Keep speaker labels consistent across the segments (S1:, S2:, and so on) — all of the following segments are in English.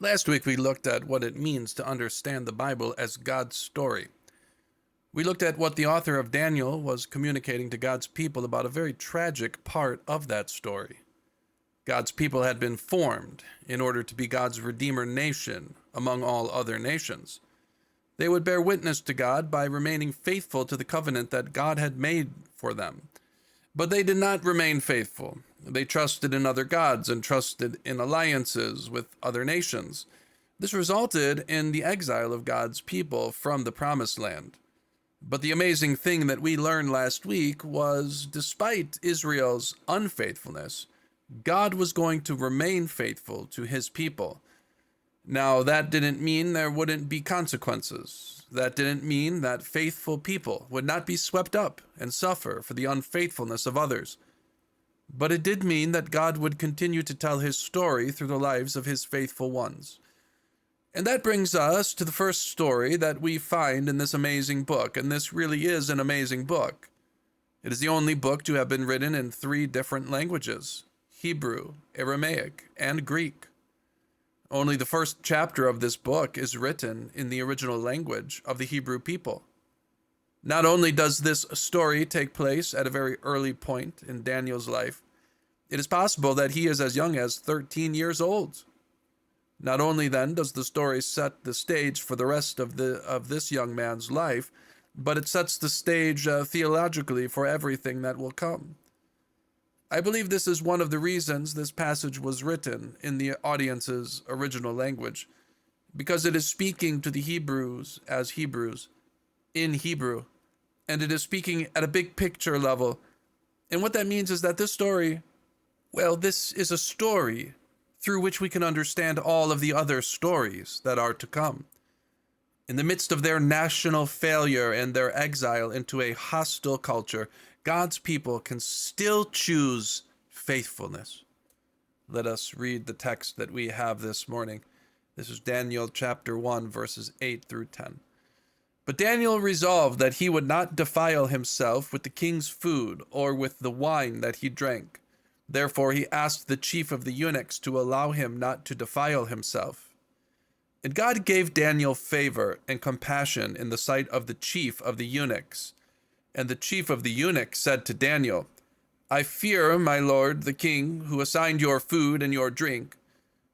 S1: Last week we looked at what it means to understand the Bible as God's story. We looked at what the author of Daniel was communicating to God's people about a very tragic part of that story. God's people had been formed in order to be God's redeemer nation among all other nations. They would bear witness to God by remaining faithful to the covenant that God had made for them. But they did not remain faithful. They trusted in other gods and trusted in alliances with other nations. This resulted in the exile of God's people from the Promised Land. But the amazing thing that we learned last week was, despite Israel's unfaithfulness, God was going to remain faithful to his people. Now, that didn't mean there wouldn't be consequences. That didn't mean that faithful people would not be swept up and suffer for the unfaithfulness of others. But it did mean that God would continue to tell his story through the lives of his faithful ones. And that brings us to the first story that we find in this amazing book, and this really is an amazing book. It is the only book to have been written in 3 different languages: Hebrew, Aramaic, and Greek. Only the first chapter of this book is written in the original language of the Hebrew people. Not only does this story take place at a very early point in Daniel's life, it is possible that he is as young as 13 years old. Not only then does the story set the stage for the rest of this young man's life, but it sets the stage theologically for everything that will come. I believe this is one of the reasons this passage was written in the audience's original language, because it is speaking to the Hebrews as Hebrews in Hebrew, and it is speaking at a big picture level. And what that means is that this story, this is a story through which we can understand all of the other stories that are to come. In the midst of their national failure and their exile into a hostile culture, God's people can still choose faithfulness. Let us read the text that we have this morning. This is Daniel chapter 1, verses 8 through 10. But Daniel resolved that he would not defile himself with the king's food or with the wine that he drank. Therefore he asked the chief of the eunuchs to allow him not to defile himself. And God gave Daniel favor and compassion in the sight of the chief of the eunuchs. And the chief of the eunuchs said to Daniel, I fear my lord the king, who assigned your food and your drink.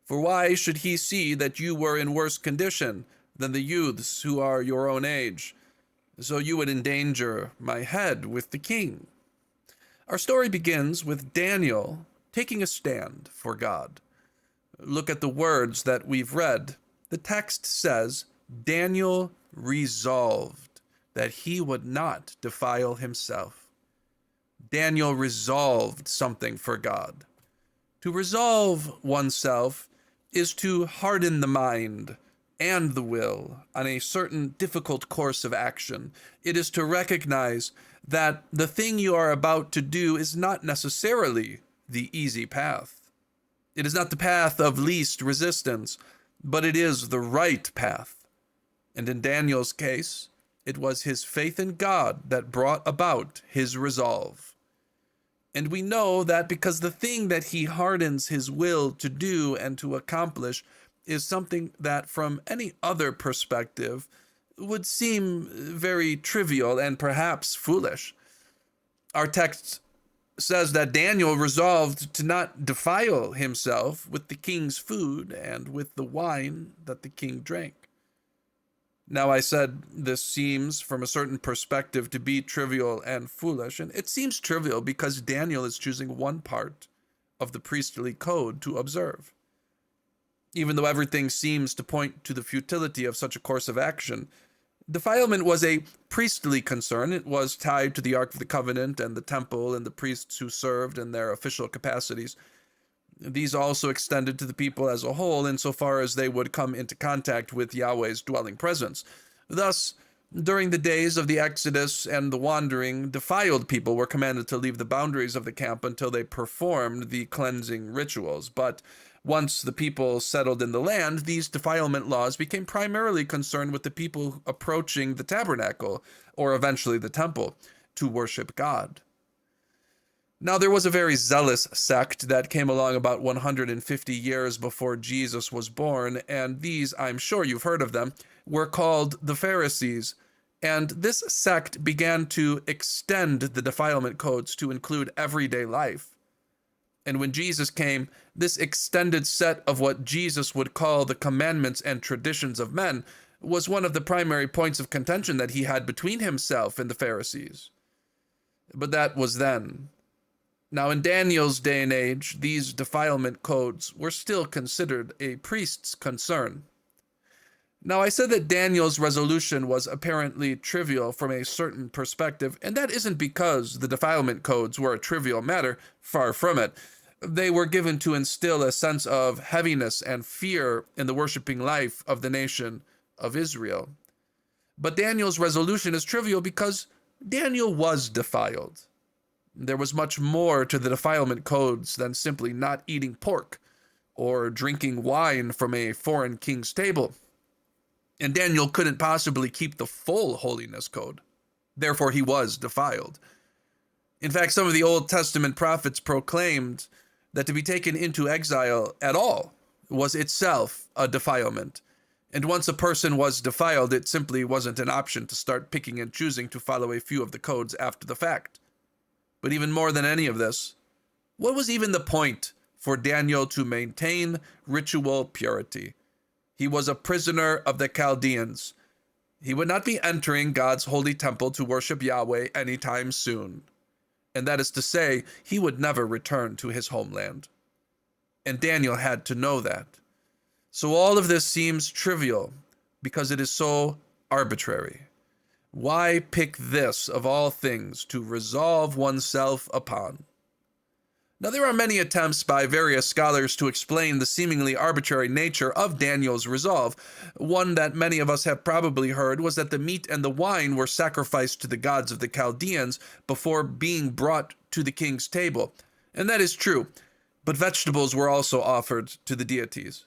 S1: For why should he see that you were in worse condition than the youths who are your own age, so you would endanger my head with the king? Our story begins with Daniel taking a stand for God. Look at the words that we've read. The text says, Daniel resolved that he would not defile himself. Daniel resolved something for God. To resolve oneself is to harden the mind and the will on a certain difficult course of action. It is to recognize that the thing you are about to do is not necessarily the easy path. It is not the path of least resistance, but it is the right path. And in Daniel's case, it was his faith in God that brought about his resolve. And we know that because the thing that he hardens his will to do and to accomplish is something that from any other perspective would seem very trivial and perhaps foolish. Our text says that Daniel resolved to not defile himself with the king's food and with the wine that the king drank. Now, I said this seems from a certain perspective to be trivial and foolish, and it seems trivial because Daniel is choosing one part of the priestly code to observe. Even though everything seems to point to the futility of such a course of action, defilement was a priestly concern. It was tied to the Ark of the Covenant and the temple and the priests who served in their official capacities. These also extended to the people as a whole insofar as they would come into contact with Yahweh's dwelling presence. Thus, during the days of the Exodus and the wandering, defiled people were commanded to leave the boundaries of the camp until they performed the cleansing rituals. But once the people settled in the land, these defilement laws became primarily concerned with the people approaching the tabernacle, or eventually the temple, to worship God. Now, there was a very zealous sect that came along about 150 years before Jesus was born, and these, I'm sure you've heard of them, were called the Pharisees. And this sect began to extend the defilement codes to include everyday life. And when Jesus came, this extended set of what Jesus would call the commandments and traditions of men was one of the primary points of contention that he had between himself and the Pharisees. But that was then. Now, in Daniel's day and age, these defilement codes were still considered a priest's concern. Now, I said that Daniel's resolution was apparently trivial from a certain perspective, and that isn't because the defilement codes were a trivial matter, far from it. They were given to instill a sense of heaviness and fear in the worshiping life of the nation of Israel. But Daniel's resolution is trivial because Daniel was defiled. There was much more to the defilement codes than simply not eating pork or drinking wine from a foreign king's table. And Daniel couldn't possibly keep the full holiness code. Therefore, he was defiled. In fact, some of the Old Testament prophets proclaimed that to be taken into exile at all was itself a defilement. And once a person was defiled, it simply wasn't an option to start picking and choosing to follow a few of the codes after the fact. But even more than any of this, what was even the point for Daniel to maintain ritual purity? He was a prisoner of the Chaldeans. He would not be entering God's holy temple to worship Yahweh anytime soon. And that is to say, he would never return to his homeland. And Daniel had to know that. So all of this seems trivial because it is so arbitrary. Why pick this, of all things, to resolve oneself upon? Now, there are many attempts by various scholars to explain the seemingly arbitrary nature of Daniel's resolve. One that many of us have probably heard was that the meat and the wine were sacrificed to the gods of the Chaldeans before being brought to the king's table. And that is true, but vegetables were also offered to the deities.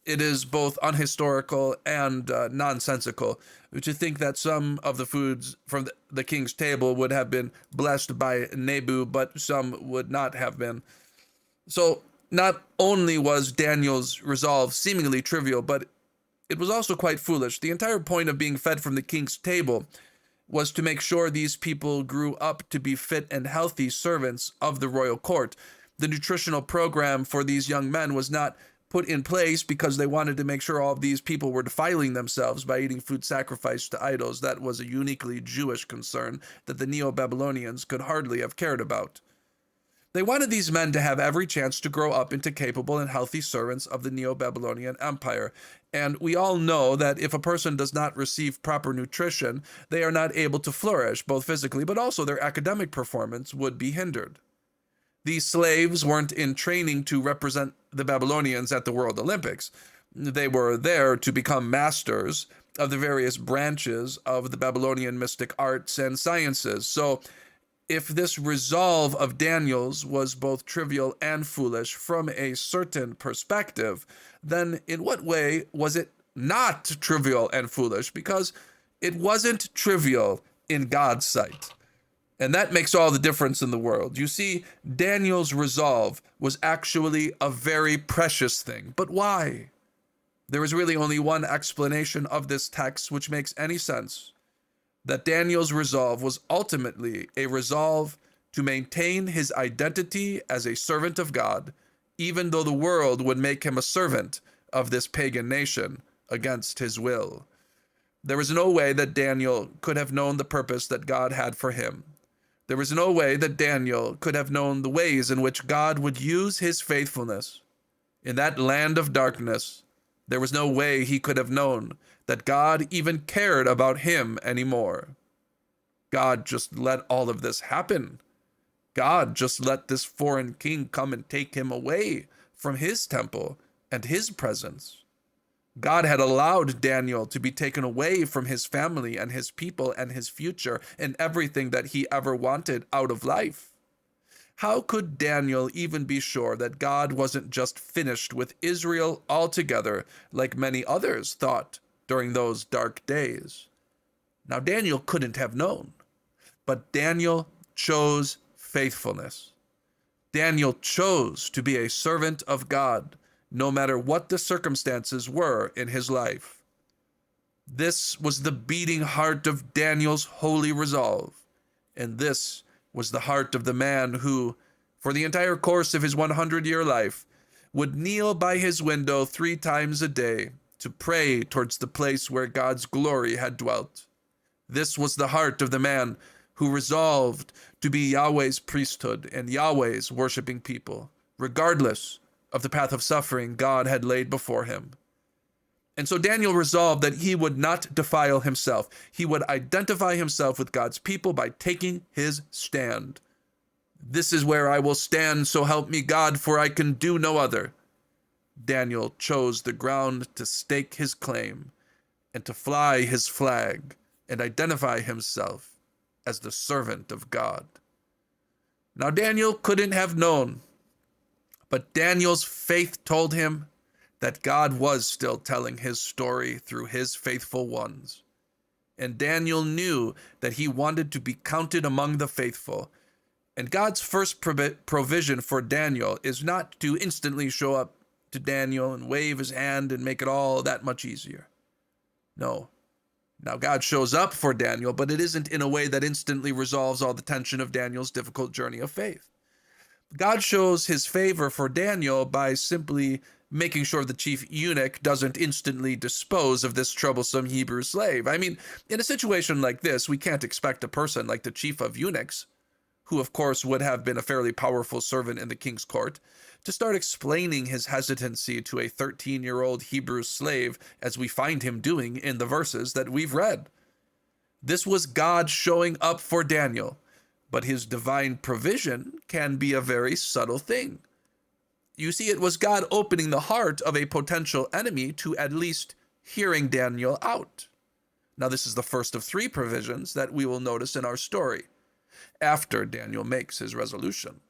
S1: It is both unhistorical and nonsensical to think that some of the foods from the king's table would have been blessed by Nebu, but some would not have been. So not only was Daniel's resolve seemingly trivial, but it was also quite foolish. The entire point of being fed from the king's table was to make sure these people grew up to be fit and healthy servants of the royal court. The nutritional program for these young men was not put in place because they wanted to make sure all of these people were defiling themselves by eating food sacrificed to idols. That was a uniquely Jewish concern that the Neo-Babylonians could hardly have cared about. They wanted these men to have every chance to grow up into capable and healthy servants of the Neo-Babylonian Empire. And we all know that if a person does not receive proper nutrition, they are not able to flourish, both physically, but also their academic performance would be hindered. These slaves weren't in training to represent the Babylonians at the World Olympics. They were there to become masters of the various branches of the Babylonian mystic arts and sciences. So if this resolve of Daniel's was both trivial and foolish from a certain perspective, then in what way was it not trivial and foolish? Because it wasn't trivial in God's sight. And that makes all the difference in the world. You see, Daniel's resolve was actually a very precious thing. But why? There is really only one explanation of this text which makes any sense. That Daniel's resolve was ultimately a resolve to maintain his identity as a servant of God, even though the world would make him a servant of this pagan nation against his will. There is no way that Daniel could have known the purpose that God had for him. There was no way that Daniel could have known the ways in which God would use his faithfulness. In that land of darkness, there was no way he could have known that God even cared about him anymore. God just let all of this happen. God just let this foreign king come and take him away from his temple and his presence. God had allowed Daniel to be taken away from his family and his people and his future and everything that he ever wanted out of life. How could Daniel even be sure that God wasn't just finished with Israel altogether, like many others thought during those dark days? Now, Daniel couldn't have known, but Daniel chose faithfulness. Daniel chose to be a servant of God, no matter what the circumstances were in his life. This was the beating heart of Daniel's holy resolve, and this was the heart of the man who, for the entire course of his 100-year life, would kneel by his window 3 times a day to pray towards the place where God's glory had dwelt. This was the heart of the man who resolved to be Yahweh's priesthood and Yahweh's worshiping people, regardless of the path of suffering God had laid before him. And so Daniel resolved that he would not defile himself. He would identify himself with God's people by taking his stand. This is where I will stand, so help me God, for I can do no other. Daniel chose the ground to stake his claim and to fly his flag and identify himself as the servant of God. Now Daniel couldn't have known, but Daniel's faith told him that God was still telling his story through his faithful ones. And Daniel knew that he wanted to be counted among the faithful. And God's first provision for Daniel is not to instantly show up to Daniel and wave his hand and make it all that much easier. No. Now God shows up for Daniel, but it isn't in a way that instantly resolves all the tension of Daniel's difficult journey of faith. God shows his favor for Daniel by simply making sure the chief eunuch doesn't instantly dispose of this troublesome Hebrew slave. I mean, in a situation like this, we can't expect a person like the chief of eunuchs, who of course would have been a fairly powerful servant in the king's court, to start explaining his hesitancy to a 13-year-old Hebrew slave, as we find him doing in the verses that we've read. This was God showing up for Daniel, but his divine provision can be a very subtle thing. You see, it was God opening the heart of a potential enemy to at least hearing Daniel out. Now, this is the first of 3 provisions that we will notice in our story, after Daniel makes his resolution.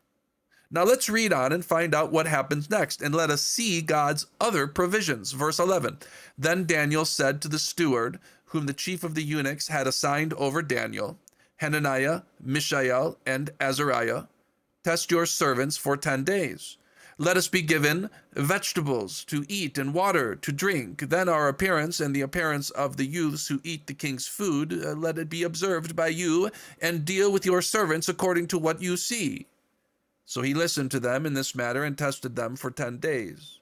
S1: Now let's read on and find out what happens next, and let us see God's other provisions. Verse 11, Then Daniel said to the steward, whom the chief of the eunuchs had assigned over Daniel, Hananiah, Mishael, and Azariah, Test your servants for 10 days. Let us be given vegetables to eat and water to drink. Then our appearance and the appearance of the youths who eat the king's food, let it be observed by you, and deal with your servants according to what you see. So he listened to them in this matter and tested them for 10 days.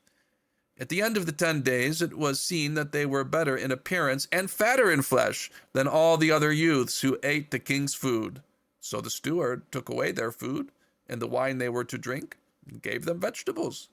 S1: At the end of the 10 days, it was seen that they were better in appearance and fatter in flesh than all the other youths who ate the king's food. So the steward took away their food and the wine they were to drink, and gave them vegetables.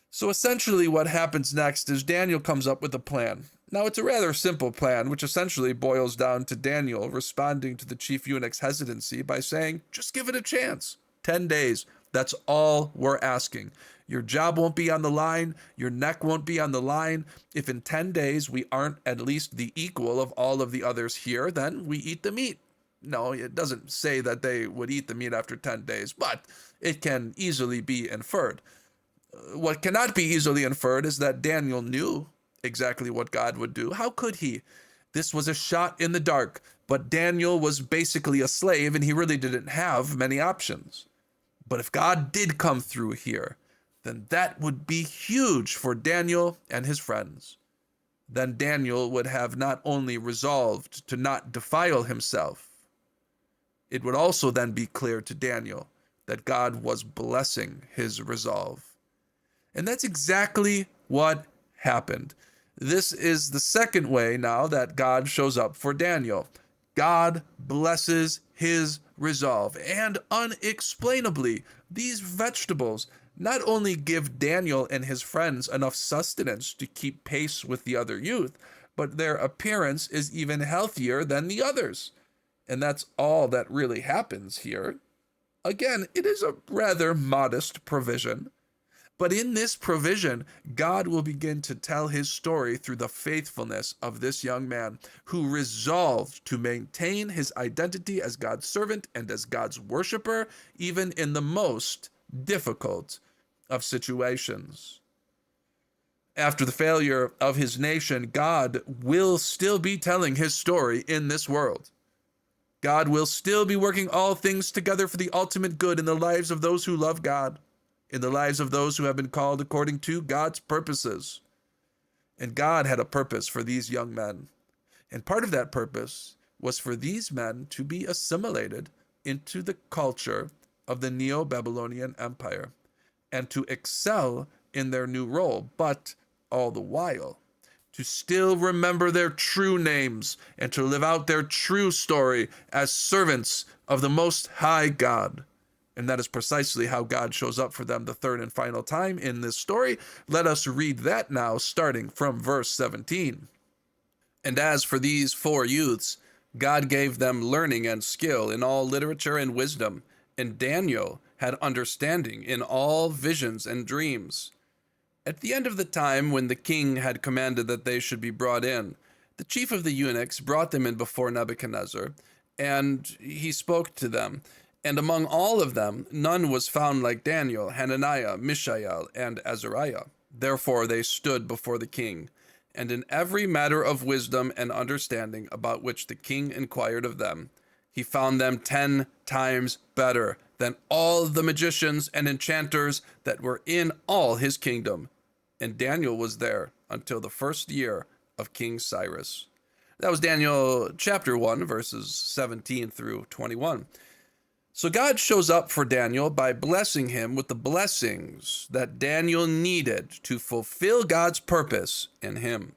S1: So essentially what happens next is Daniel comes up with a plan. Now it's a rather simple plan, which essentially boils down to Daniel responding to the chief eunuch's hesitancy by saying, just give it a chance. 10 days. That's all we're asking. Your job won't be on the line. Your neck won't be on the line. If in 10 days we aren't at least the equal of all of the others here, then we eat the meat. No, it doesn't say that they would eat the meat after 10 days, but it can easily be inferred. What cannot be easily inferred is that Daniel knew exactly what God would do. How could he? This was a shot in the dark, but Daniel was basically a slave and he really didn't have many options. But if God did come through here, then that would be huge for Daniel and his friends. Then Daniel would have not only resolved to not defile himself, it would also then be clear to Daniel that God was blessing his resolve. And that's exactly what happened. This is the second way now that God shows up for Daniel. God blesses his resolve. And unexplainably, these vegetables not only give Daniel and his friends enough sustenance to keep pace with the other youth, but their appearance is even healthier than the others. And that's all that really happens here. Again, it is a rather modest provision, but in this provision, God will begin to tell his story through the faithfulness of this young man who resolved to maintain his identity as God's servant and as God's worshiper, even in the most difficult of situations. After the failure of his nation, God will still be telling his story in this world. God will still be working all things together for the ultimate good in the lives of those who love God, in the lives of those who have been called according to God's purposes. And God had a purpose for these young men. And part of that purpose was for these men to be assimilated into the culture of the Neo-Babylonian Empire and to excel in their new role, but all the while to still remember their true names and to live out their true story as servants of the Most High God. And that is precisely how God shows up for them the third and final time in this story. Let us read that now, starting from verse 17. And as for these 4 youths, God gave them learning and skill in all literature and wisdom, and Daniel had understanding in all visions and dreams. At the end of the time when the king had commanded that they should be brought in, the chief of the eunuchs brought them in before Nebuchadnezzar, and he spoke to them. And among all of them, none was found like Daniel, Hananiah, Mishael, and Azariah. Therefore they stood before the king. And in every matter of wisdom and understanding about which the king inquired of them, he found them 10 times better than all the magicians and enchanters that were in all his kingdom. And Daniel was there until the first year of King Cyrus. That was Daniel chapter 1, verses 17 through 21. So God shows up for Daniel by blessing him with the blessings that Daniel needed to fulfill God's purpose in him.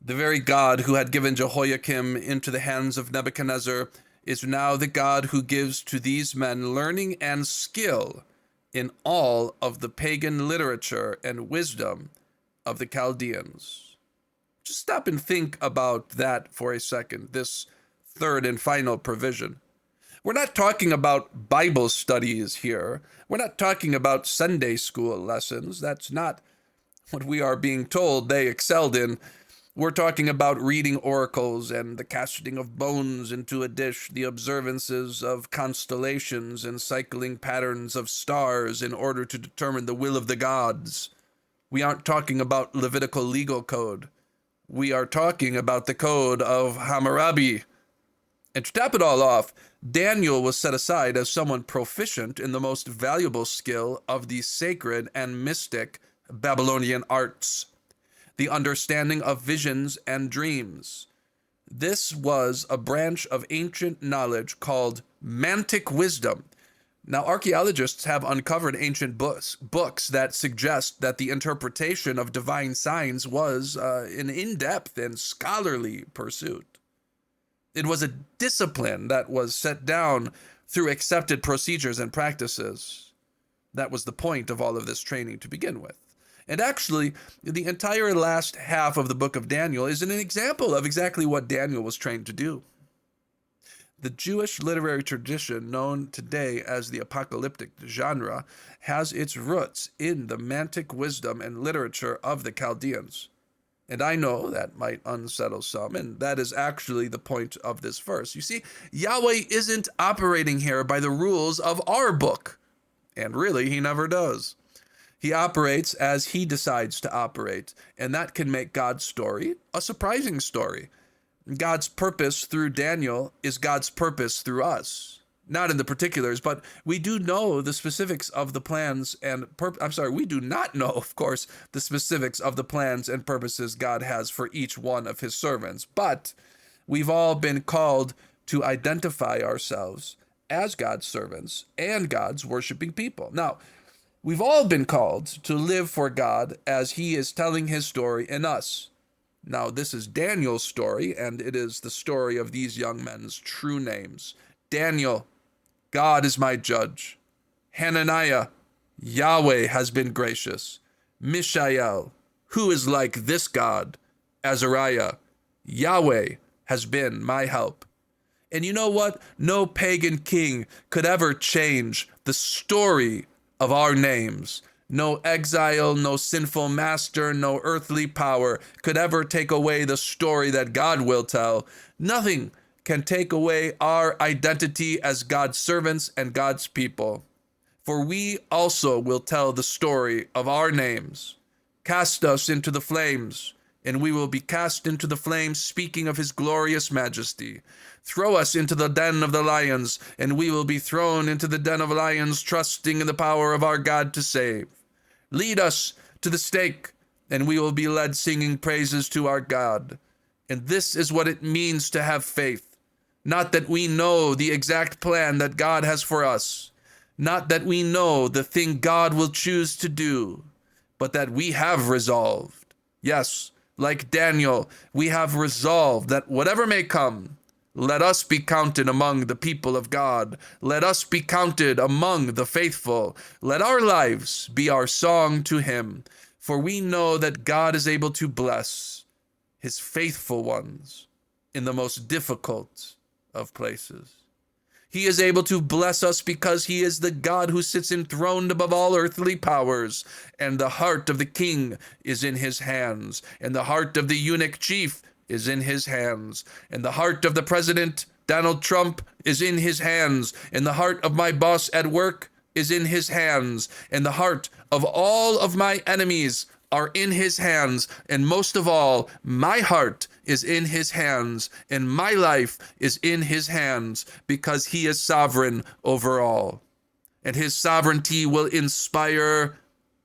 S1: The very God who had given Jehoiakim into the hands of Nebuchadnezzar is now the God who gives to these men learning and skill in all of the pagan literature and wisdom of the Chaldeans. Just stop and think about that for a second, this third and final provision. We're not talking about Bible studies here. We're not talking about Sunday school lessons. That's not what we are being told they excelled in. We're talking about reading oracles and the casting of bones into a dish, the observances of constellations and cycling patterns of stars in order to determine the will of the gods. We aren't talking about Levitical legal code. We are talking about the code of Hammurabi. And to top it all off, Daniel was set aside as someone proficient in the most valuable skill of the sacred and mystic Babylonian arts, the understanding of visions and dreams. This was a branch of ancient knowledge called mantic wisdom. Now, archaeologists have uncovered ancient books that suggest that the interpretation of divine signs was an in-depth and scholarly pursuit. It was a discipline that was set down through accepted procedures and practices. That was the point of all of this training to begin with. And actually, the entire last half of the book of Daniel is an example of exactly what Daniel was trained to do. The Jewish literary tradition known today as the apocalyptic genre has its roots in the mantic wisdom and literature of the Chaldeans. And I know that might unsettle some, and that is actually the point of this verse. You see, Yahweh isn't operating here by the rules of our book, and really, he never does. He operates as he decides to operate, and that can make God's story a surprising story. God's purpose through Daniel is God's purpose through us. Not in the particulars, but we do know the specifics of the plans and we do not know, of course, the specifics of the plans and purposes God has for each one of his servants. But we've all been called to identify ourselves as God's servants and God's worshiping people. Now, we've all been called to live for God as he is telling his story in us. Now, this is Daniel's story, and it is the story of these young men's true names. Daniel, God is my judge. Hananiah, Yahweh has been gracious. Mishael, who is like this God? Azariah, Yahweh has been my help. And you know what? No pagan king could ever change the story of our names. No exile, no sinful master, no earthly power could ever take away the story that God will tell. Nothing can take away our identity as God's servants and God's people. For we also will tell the story of our names. Cast us into the flames. and we will be cast into the flames, speaking of his glorious majesty. Throw us into the den of the lions, and we will be thrown into the den of lions, trusting in the power of our God to save. Lead us to the stake, and we will be led singing praises to our God. And this is what it means to have faith. Not that we know the exact plan that God has for us, not that we know the thing God will choose to do, but that we have resolved. Yes, like Daniel, we have resolved that whatever may come, let us be counted among the people of God. Let us be counted among the faithful. Let our lives be our song to him, for we know that God is able to bless his faithful ones in the most difficult of places. He is able to bless us because he is the God who sits enthroned above all earthly powers, and the heart of the king is in his hands, and the heart of the eunuch chief is in his hands, and the heart of the president, Donald Trump, is in his hands, and the heart of my boss at work is in his hands, and the heart of all of my enemies are in his hands, and most of all, my heart is in his hands, and my life is in his hands, because he is sovereign over all. And his sovereignty will inspire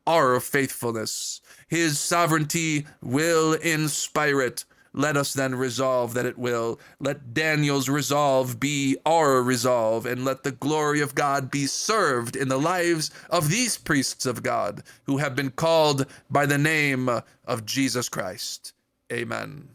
S1: our faithfulness. His sovereignty will inspire it. Let us then resolve that it will. Let Daniel's resolve be our resolve, and let the glory of God be served in the lives of these priests of God who have been called by the name of Jesus Christ. Amen.